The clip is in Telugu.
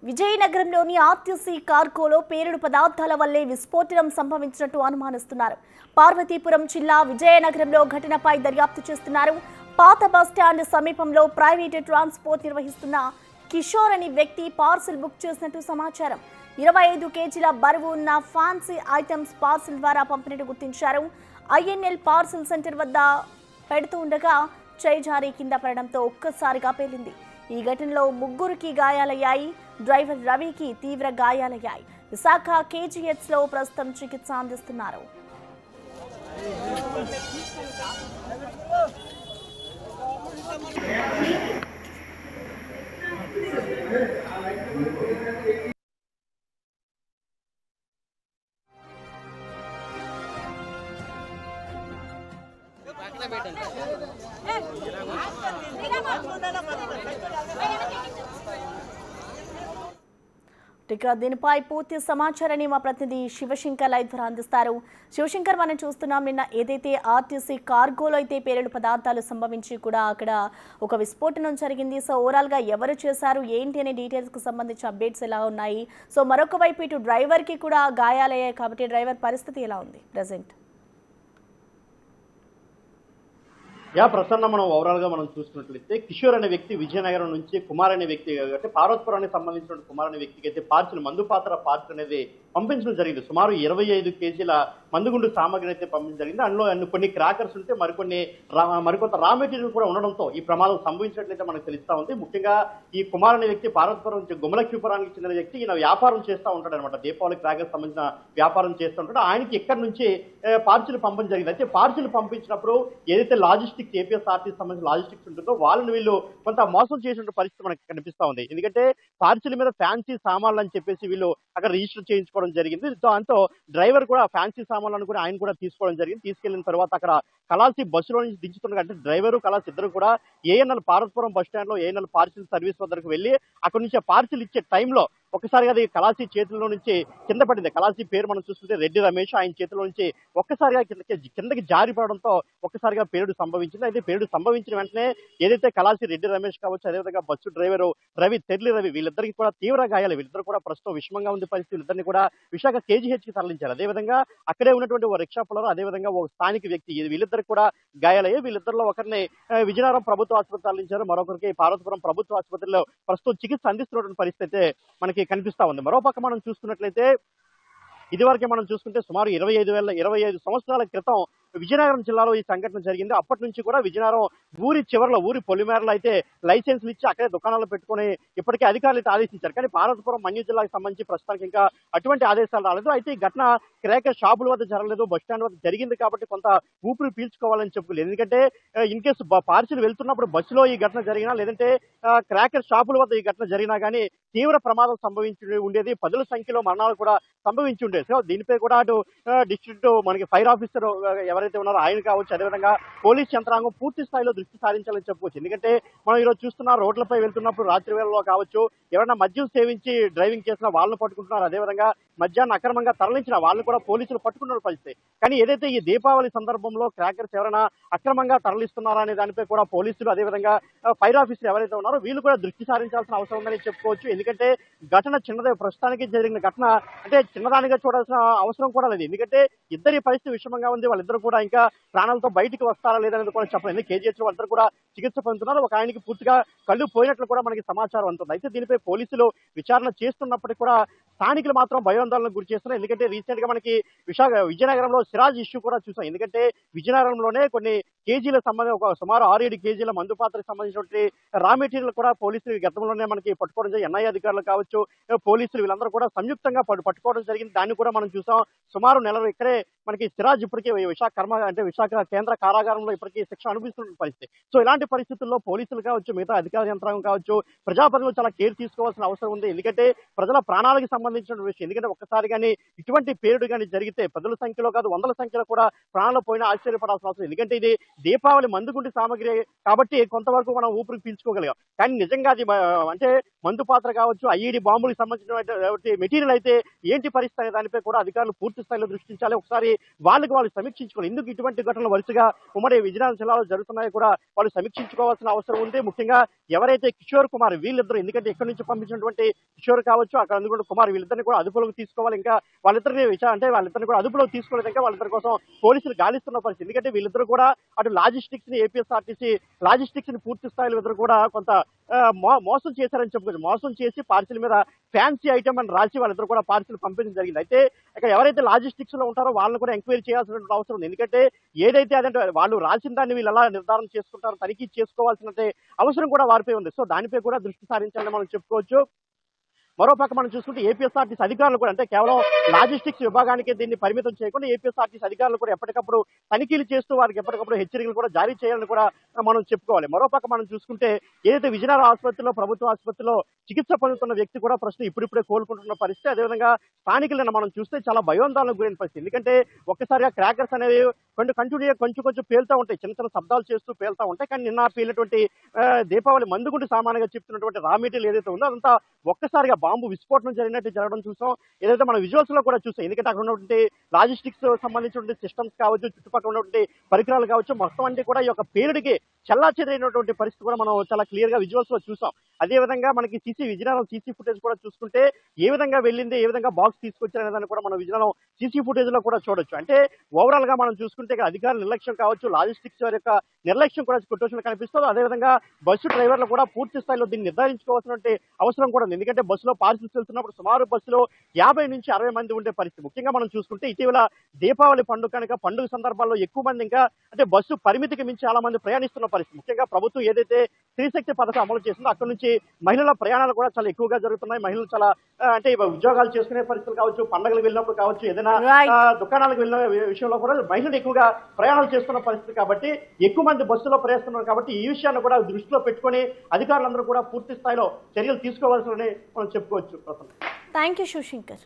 విజయనగరంలోని ఆర్టీసీ కార్గోలో పేలుడు పదార్థాల వల్లే విస్ఫోటనం సంభవించినట్టు అనుమానిస్తున్నారు. పార్వతీపురం జిల్లా విజయనగరంలో ఘటనపై దర్యాప్తు చేస్తున్నారు. పాత బస్టాండ్ సమీపంలో ప్రైవేట్ ట్రాన్స్పోర్ట్ నిర్వహిస్తున్న కిషోర్ అనే వ్యక్తి పార్సిల్ బుక్ చేసినట్టు సమాచారం. 25 కేజీల బరువు ఉన్న ఫ్యాన్సీ ఐటమ్స్ పార్సిల్ ద్వారా పంపినట్టు గుర్తించారు. ఐఎన్ఎల్ పార్సిల్ సెంటర్ వద్ద పెడుతూ ఉండగా చేయి కింద పడడంతో ఒక్కసారిగా పేలింది. ఈ ఘటనలో ముగ్గురికి గాయాలయ్యాయి. డ్రైవర్ రవికి తీవ్ర గాయాలయ్యాయి. విశాఖ కేజీహెచ్ లో ప్రస్తుతం చికిత్స అందిస్తున్నారు. ఇక దీనిపై పూర్తి సమాచారాన్ని మా ప్రతినిధి శివశంకర్ లైవ్ ద్వారా అందిస్తారు. శివశంకర్, మనం చూస్తున్నాం నిన్న ఏదైతే ఆర్టీసీ కార్గోలో అయితే పేలుడు పదార్థాలు సంభవించి కూడా అక్కడ ఒక విస్ఫోటనం జరిగింది. సో ఓవరాల్ గా ఎవరు చేశారు ఏంటి అనే డీటెయిల్స్ కు సంబంధించిన అప్డేట్స్ ఎలా ఉన్నాయి? సో మరొక వైపు ఇటు డ్రైవర్ కి కూడా గాయాలయ్యాయి కాబట్టి డ్రైవర్ పరిస్థితి ఎలా ఉంది ప్రెసెంట్? ప్రసన్న, మనం ఓవరాల్ గా మనం చూసుకున్నట్లయితే కిషోర్ అనే వ్యక్తి విజయనగరం నుంచి కుమార్ అనే వ్యక్తి అంటే పార్వతీపురానికి సంబంధించిన కుమార్ అనే వ్యక్తికి అయితే పార్సిల్ మందు పాత్ర పార్సిల్ అనేది పంపించడం జరిగింది. సుమారు 25 కేజీల మందుగుండు సామాగ్రి అయితే పంపించడం జరిగింది. అందులో కొన్ని క్రాకర్స్ ఉంటే మరికొంత రా మెటీరియల్ కూడా ఉండడంతో ఈ ప్రమాదం సంభవించినట్లయితే మనకు తెలుస్తా ఉంది. ముఖ్యంగా ఈ కుమార్ అనే వ్యక్తి పార్వతీపురం నుంచి గుమలక్ష్మీపురానికి చెందిన వ్యక్తి. ఈయన వ్యాపారం చేస్తూ ఉంటాడు అనమాట. దీపావళి క్రాకర్స్ సంబంధించిన వ్యాపారం చేస్తూ ఉంటాడు. ఆయనకి ఇక్కడ నుంచి పార్సిల్ పంపడం జరిగింది. అయితే పార్సిల్ పంపించినప్పుడు ఏదైతే లాజిస్టిక్స్ ఏపీఎస్ఆర్టీసీ సంబంధించిన లాజిస్టిక్స్ ఉంటుందో వాళ్ళని వీళ్ళు కొంత మోసం చేసిన పరిస్థితి మనకి కనిపిస్తా ఉంది. ఎందుకంటే పార్సిల్ మీద ఫ్యాన్సీ సామాన్లు అని చెప్పేసి వీళ్ళు అక్కడ రిజిస్టర్ చేయించుకోవడం జరిగింది. దాంతో డ్రైవర్ కూడా ఫ్యాన్సీ సామాన్లను కూడా ఆయన కూడా తీసుకోవడం జరిగింది. తీసుకెళ్లిన తర్వాత అక్కడ కలాసి బస్సులో నుంచి దించుతుండగా అంటే డ్రైవరు కలాసి ఇద్దరు కూడా ఏఎన్ఎల్ పార్వతీపురం బస్ స్టాండ్ లో ఏఎన్ఎల్ పార్సిల్ సర్వీస్ వద్దకు వెళ్లి అక్కడ నుంచి ఆ పార్సిల్ ఇచ్చే టైంలో ఒక్కసారిగా అది కలాసి చేతిలో నుంచి కింద పడింది. కలాసి పేరు మనం చూస్తుంటే రెడ్డి రమేష్. ఆయన చేతిలో నుంచి ఒక్కసారిగా కిందకి జారి పడడంతో ఒక్కసారిగా పేలుడు సంభవించింది. అయితే పేలుడు సంభవించిన వెంటనే ఏదైతే కలాసి రెడ్డి రమేష్ కావచ్చు, అదేవిధంగా బస్సు డ్రైవరు తెర్లి రవి వీళ్ళిద్దరికి కూడా తీవ్ర గాయాలు. వీళ్ళిద్దరు కూడా ప్రస్తుతం విషమంగా ఉంది పరిస్థితి. వీళ్ళిద్దరిని కూడా విశాఖ కేజీహెచ్ కి తరలించారు. అదేవిధంగా అక్కడే ఉన్నటువంటి ఓ రిక్షా పుల్లరు, అదేవిధంగా ఓ స్థానిక వ్యక్తి వీళ్ళిద్దరికి కూడా గాయాలయ్యాయి. వీళ్ళిద్దరిలో ఒకరిని విజయనగరం ప్రభుత్వ ఆసుపత్రి తరలించారు. మరొకరికి పార్వతీపురం ప్రభుత్వ ఆసుపత్రిలో ప్రస్తుతం చికిత్స అందిస్తున్నటువంటి పరిస్థితి మనకి కనిపిస్తా ఉంది. మరోపక్క మనం చూసుకున్నట్లయితే ఇదివరకే మనం చూసుకుంటే సుమారు 25 సంవత్సరాల క్రితం విజయనగరం జిల్లాలో ఈ సంఘటన జరిగింది. అప్పటి నుంచి కూడా విజయనగరం ఊరి చివరిలో ఊరి పొలిమేరలో అయితే లైసెన్స్లు ఇచ్చి అక్కడే దుకాణాలు పెట్టుకుని ఇప్పటికే అధికారులు అయితే ఆదేశించారు. కానీ పార్వతీపురం మన్యం జిల్లాకు సంబంధించి ప్రస్తుతానికి ఇంకా అటువంటి ఆదేశాలు రాలేదు. అయితే ఈ ఘటన క్రాకర్ షాపుల వద్ద జరగలేదు, బస్ స్టాండ్ వద్ద జరిగింది కాబట్టి కొంత ఊపిరి పీల్చుకోవాలని చెప్పుకోలేదు. ఎందుకంటే ఇన్ కేసు పార్సిల్ వెళ్తున్నప్పుడు బస్సులో ఈ ఘటన జరిగినా లేదంటే క్రాకర్ షాపుల వద్ద ఈ ఘటన జరిగినా కానీ తీవ్ర ప్రమాదం సంభవించి ఉండేది. పదుల సంఖ్యలో మరణాలు కూడా సంభవించి ఉండేది. సో దీనిపై కూడా అటు డిస్ట్రిక్ట్ మనకి ఫైర్ ఆఫీసర్ ఎవరైతే ఉన్నారో ఆయన కావచ్చు, అదేవిధంగా పోలీస్ యంత్రాంగం పూర్తి స్థాయిలో దృష్టి సారించాలని చెప్పుకోవచ్చు. ఎందుకంటే మనం ఈరోజు చూస్తున్న రోడ్లపై వెళ్తున్నప్పుడు రాత్రి వేళలో కావచ్చు ఎవరైనా మద్యం సేవించి డ్రైవింగ్ చేసిన వాళ్ళని పట్టుకుంటున్నారు. అదేవిధంగా మద్యాన్ని అక్రమంగా తరలించిన వాళ్ళని కూడా పోలీసులు పట్టుకున్న పరిస్థితి. కానీ ఏదైతే ఈ దీపావళి సందర్భంలో క్రాకర్స్ ఎవరైనా అక్రమంగా తరలిస్తున్నారా అనే దానిపై కూడా పోలీసులు అదేవిధంగా ఫైర్ ఆఫీసర్ ఎవరైతే ఉన్నారో వీళ్ళు కూడా దృష్టి సారించాల్సిన అవసరం ఉందని చెప్పుకోవచ్చు. ఎందుకంటే ఘటన చిన్నదే, ప్రస్తుతానికి జరిగిన ఘటన అంటే చిన్నదానిగా చూడాల్సిన అవసరం కూడా లేదు. ఎందుకంటే ఇద్దరి పరిస్థితి విషమంగా ఉంది. వాళ్ళిద్దరు కూడా ఇంకా ప్రాణాలతో బయటికి వస్తారా లేదనేది కూడా చెప్పలేదు. కేజీహెచ్ లో అందరూ కూడా చికిత్స పొందుతున్నారు. ఒక ఆయనకి పూర్తిగా కళ్ళు పోయినట్లు కూడా మనకి సమాచారం అందుతుంది. అయితే దీనిపై పోలీసులు విచారణ చేస్తున్నప్పటికీ కూడా స్థానికులు మాత్రం భయాందోళనకు గురి చేస్తున్నారు. ఎందుకంటే రీసెంట్ గా మనకి విజయనగరంలో సిరాజ్ ఇష్యూ కూడా చూసాం. ఎందుకంటే విజయనగరంలోనే కొన్ని కేజీల సంబంధించి సుమారు 6-7 కేజీల మందు పాత్రకు సంబంధించినటువంటి రా మెటీరియల్ కూడా పోలీసులు గతంలోనే మనకి పట్టుకోవడం జరిగింది. ఎన్ఐఏ అధికారులు కావచ్చు, పోలీసులు వీళ్ళందరూ కూడా సంయుక్తంగా పట్టుకోవడం జరిగింది. దాన్ని కూడా మనం చూసాం. సుమారు నెలలు ఇక్కడే మనకి సిరాజ్ ఇప్పటికే విశాఖ కేంద్ర కారాగారంలో ఇప్పటికీ శిక్ష అనుభవిస్తున్న పరిస్థితి. సో ఇలాంటి పరిస్థితుల్లో పోలీసులు కావచ్చు, మిగతా అధికార యంత్రాంగం కావచ్చు, ప్రజాప్రతినిధులు చాలా కేర్ తీసుకోవాల్సిన అవసరం ఉంది. ఎందుకంటే ప్రజల ప్రాణాలకు సంబంధించిన విషయం. ఎందుకంటే ఒక్కసారి కానీ ఇటువంటి పేలుడు కానీ జరిగితే పదుల సంఖ్యలో కాదు వందల సంఖ్యలో కూడా ప్రాణాలు పోయినా ఆశ్చర్యపడాల్సిన అవసరం. ఎందుకంటే ఇది దీపావళి మందుగుండి సామగ్రి కాబట్టి కొంతవరకు మనం ఊపిరికి పీల్చుకోగలిగాం. కానీ నిజంగా అది అంటే మందు పాత్ర కావచ్చు, ఐఈడి బాంబులకు సంబంధించిన మెటీరియల్ అయితే ఏంటి పరిస్థితి అనే దానిపై కూడా అధికారులు పూర్తి స్థాయిలో దృష్టించాలి. ఒకసారి వాళ్ళు సమీక్షించుకోవాలి. ఎందుకు ఇటువంటి ఘటనలు వరుసగా ఉమ్మడి విజయనగరం జిల్లాలో జరుగుతున్నాయో కూడా వాళ్ళు సమీక్షించుకోవాల్సిన అవసరం ఉంది. ముఖ్యంగా ఎవరైతే కిషోర్ కుమార్ వీళ్ళిద్దరు, ఎందుకంటే ఎక్కడి నుంచి పంపించినటువంటి కిషోర్ కావచ్చు, అక్కడ అందుకుంటే కుమార్, వీళ్ళిద్దరిని కూడా అదుపులోకి తీసుకోవాలి. ఇంకా వాళ్ళిద్దరిని కూడా అదుపులోకి తీసుకోలేదు. ఇంకా వాళ్ళిద్దరి కోసం పోలీసులు గాలిస్తున్న పరిస్థితి. ఎందుకంటే వీళ్ళిద్దరు కూడా అటు లాజిస్టిక్స్ ని ఏపీఎస్ఆర్టీసీ లాజిస్టిక్స్ ని పూర్తి స్థాయిలో ఇద్దరు కూడా కొంత మోసం చేశారని చెప్పుకోవచ్చు. మోసం చేసి పార్సిల్ మీద ఫ్యాన్సీ ఐటమ్ అని రాసి వాళ్ళిద్దరు కూడా పార్సిల్ పంపించడం జరిగింది. అయితే ఇక్కడ ఎవరైతే లాజిస్టిక్స్ లో ఉంటారో వాళ్ళని కూడా ఎంక్వైరీ చేయాల్సినటువంటి అవసరం ఉంది. ఎందుకంటే ఏదైతే అదంటే వాళ్ళు రాసిన దాన్ని వీళ్ళు ఎలా నిర్ధారణ చేసుకుంటారో తనిఖీ చేసుకోవాల్సిన అవసరం కూడా వారిపై ఉంది. సో దానిపై కూడా దృష్టి సారించాలని మనం చెప్పుకోవచ్చు. మరోపక్క మనం చూసుకుంటే ఏపీఎస్ఆర్టీసీ అధికారులు కూడా అంటే కేవలం లాజిస్టిక్స్ విభాగానికి దీన్ని పరిమితం చేయకుండా ఏపీఎస్ఆర్టీసీ అధికారులు కూడా ఎప్పటికప్పుడు తనిఖీలు చేస్తూ వారికి ఎప్పటికప్పుడు హెచ్చరికలు కూడా జారీ చేయాలని కూడా మనం చెప్పుకోవాలి. మరోపక్క మనం చూసుకుంటే ఏదైతే విజయనగరం ఆసుపత్రిలో ప్రభుత్వ ఆసుపత్రిలో చికిత్స పొందుతున్న వ్యక్తి కూడా ప్రస్తుతం ఇప్పుడిప్పుడే కోలుకుంటున్న పరిస్థితి. అదేవిధంగా స్థానికులను మనం చూస్తే చాలా భయోందోళనకు గురైన పరిస్థితి. ఎందుకంటే ఒక్కసారిగా క్రాకర్స్ అనేవి కంటిన్యూగా కొంచెం పేలుతూ ఉంటాయి, చిన్న చిన్న శబ్దాలు చేస్తూ పేలుతూ ఉంటాయి. కానీ నిన్న పేలినటువంటి దీపావళి మందుగుండి సామాన్యంగా చెప్తున్నటువంటి రా మెటీరియల్ ఏదైతే ఉందో అదంతా ఒక్కసారిగా బాంబు విస్ఫోటనం జరగడం చూసాం. ఏదైతే మనం విజువల్స్ లో కూడా చూసాం. ఎందుకంటే అక్కడ ఉన్నటువంటి లాజిస్టిక్స్ సంబంధించినటువంటి సిస్టమ్స్ కావచ్చు, చుట్టుపక్కల ఉన్నటువంటి పరికరాలు కావచ్చు, మొత్తం అన్ని కూడా ఈ యొక్క పేలుడికి చెల్లాచెదరైనటువంటి పరిస్థితి కూడా మనం చాలా క్లియర్ గా విజువల్స్ లో చూసాం. అదే విధంగా మనకి విజయనగరం సీసీ ఫుటేజ్ కూడా చూసుకుంటే ఏ విధంగా వెళ్ళింది, ఏ విధంగా బాక్స్ తీసుకొచ్చారనే దాన్ని కూడా మనం విజయనగరం సీసీ ఫుటేజ్ లో కూడా చూడొచ్చు. అంటే ఓవరాల్ గా మనం చూసుకుంటే అధికారుల నిర్లక్ష్యం కావచ్చు, లాజిస్టిక్స్ వారి యొక్క నిర్లక్ష్యం కూడా ఫుటేజ్ కనిపిస్తుంది. అదేవిధంగా బస్సు డ్రైవర్లు కూడా పూర్తి స్థాయిలో దీన్ని నిర్ధారించుకోవాల్సిన అవసరం కూడా ఉంది. ఎందుకంటే బస్సులో పార్సిల్స్ వెళ్తున్నప్పుడు సుమారు బస్సులో 50 నుంచి 60 మంది ఉండే పరిస్థితి. ముఖ్యంగా మనం చూసుకుంటే ఇటీవల దీపావళి పండుగ సందర్భాల్లో ఎక్కువ మంది ఇంకా అంటే బస్సు పరిమితికి మించి చాలా మంది ప్రయాణిస్తున్న పరిస్థితి. ముఖ్యంగా ప్రభుత్వం ఏదైతే స్త్రీశక్తి పథకం అమలు చేసిందో అక్కడ నుంచి మహిళల ప్రయాణాలు కూడా చాలా ఎక్కువగా జరుగుతున్నాయి. మహిళలు చాలా అంటే ఉద్యోగాలు చేసుకునే పరిస్థితులు కావచ్చు, పండుగలు వెళ్ళినప్పుడు కావచ్చు, ఏదైనా దుకాణాలకు వెళ్ళిన విషయంలో కూడా మహిళలు ఎక్కువగా ప్రయాణాలు చేస్తున్న పరిస్థితి. కాబట్టి ఎక్కువ మంది బస్సులో ప్రయాణిస్తున్నారు. కాబట్టి ఈ విషయాన్ని కూడా దృష్టిలో పెట్టుకొని అధికారులందరూ కూడా పూర్తి స్థాయిలో చర్యలు తీసుకోవాల్సిన మనం చెప్పుకోవచ్చు. Thank you Shivshankar.